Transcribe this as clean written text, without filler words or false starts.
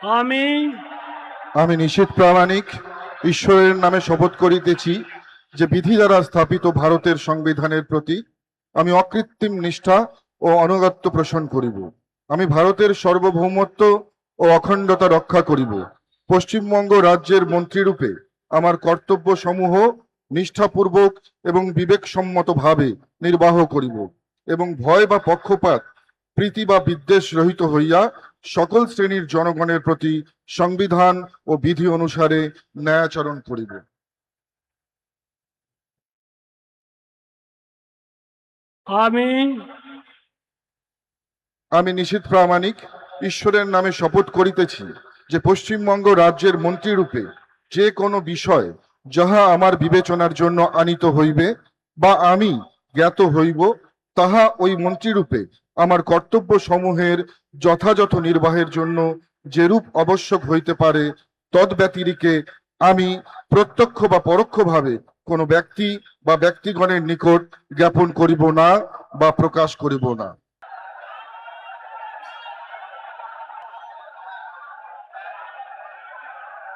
আমি আমি নিশীথ প্রামাণিক ঈশ্বরের নামে শপথ করিতেছি যে বিধি দ্বারা স্থাপিত ভারতের সংবিধানের প্রতি আমি অকৃত্রিম নিষ্ঠা ও আনুগত্য পোষণ করিব। আমি ভারতের সার্বভৌমত্ব ও অখণ্ডতা রক্ষা করিব। পশ্চিমবঙ্গ রাজ্যের মন্ত্রীরূপে আমার কর্তব্য সমূহ নিষ্ঠাপূর্বক এবং বিবেকসম্মতভাবে নির্বাহ করিব এবং ভয় বা পক্ষপাত প্রীতি বা বিদ্বেষ রহিত হইয়া সকল শ্রেণীর জনগণের প্রতি সংবিধান ও বিধি অনুসারে ন্যায়াচরণ করিব। আমি আমি নিশীথ প্রামাণিক ঈশ্বরের নামে শপথ করিতেছি যে পশ্চিমবঙ্গ রাজ্যের মন্ত্রীরূপে যে কোনো বিষয় যাহা আমার বিবেচনার জন্য আনিত হইবে বা আমি জ্ঞাত হইব, তাহা ওই মন্ত্রীরূপে আমার কর্তব্য সমূহের যথাযথ নির্বাহের জন্য যেরূপ আবশ্যক হইতে পারে তদ্ব্যতিরিকে আমি প্রত্যক্ষ বা পরোক্ষভাবে কোনো ব্যক্তি বা ব্যক্তিগণের নিকট জ্ঞাপন করিব না বা প্রকাশ করিব না।